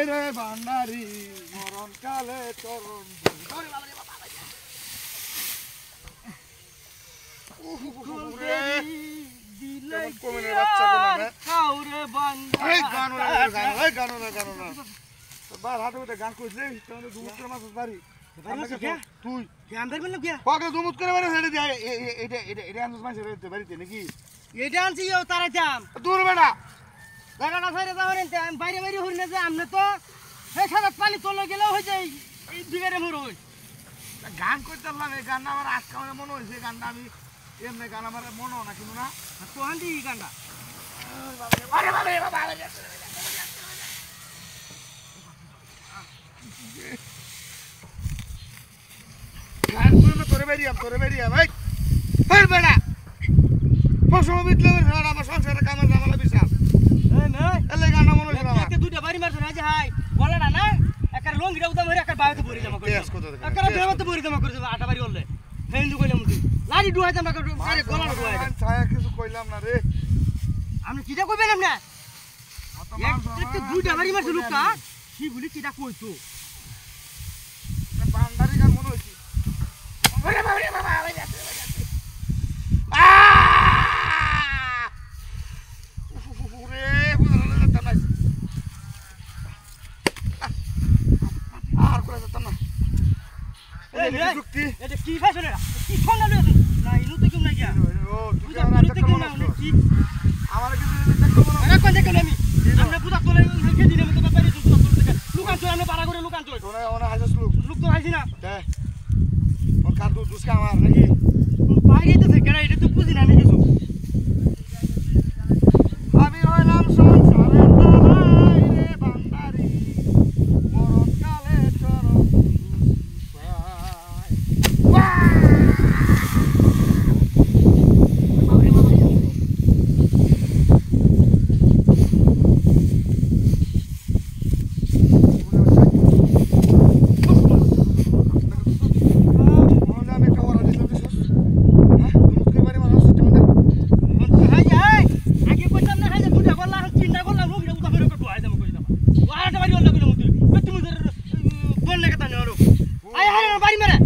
রে ভান্ডারি মরণ কালে চরণ গান করছিস তুই দুমুত করে বাড়িতে নাকি এটা আনছি তারা দাম দূর বেটা জায়গাটা ছেড়ে যাওয়ার আমি বাইরে বাইরে হই না যে আমনে তো এই সাদাত পানি চলে গেলেও হয়ে যায় এই বিঘারে মর হই গান করতে পারলাম এই গানটা আমার আজকে আমার মনে হয়েছে গানটা আমি এমনি গান আমার মনে হয় না কিন্তু না কোহান দি গানটা গান করে তোরে বেরিয়া ভাই ভাই বেটা ফসল বিতলে আমার সংসারে কামার জামালা বিশাল এলে গানটা মনে হয়েছে আমার দুইটা বাড়ি মারছ না যে হাই গলাটা না একার লঙ্গিটা উদাম হরে একার বায়তে ভরি জমা করে একার বেমতে ভরি জমা করে আটা বাড়ি হলে ফেন্দু কইলাম তুই লাড়ি ডুহাই জমা করে আরে গলাটা ডুহাই ছায়া কিছু কইলাম না রে আমি কিটা কইবেন না একটা দুইটা বাড়ি মারছ লোকটা কি বলি কিটা কইতো বান্দারি গান মনে হয়েছে ওরে বাবা এটা কি ফ্যাশন এটা কি ঠান্ডা লইছ না ইনু তো কেউ নাই গিয়া ও তুই আমার একটা কোন কি আমার কিছু দেখতে মনে আরে কোন দেখেন আমি আমরা পুরা তোলে হেলকে দিনে মতো ব্যাপারে পুরা তোলে দেখেন লুকান চল আমরা পাড়া করে লুকান চল ওনা ওনা হাজাস লোক তো হাইছি না দে ওর কার দুস কা আমার নাকি বাইরে তো থেকে না এটা তো বুঝি না আমি কিছু আমি হইলাম সংসারের দালাই রে বান্দারি মরণ কালে চরণ বাড়ি মেরে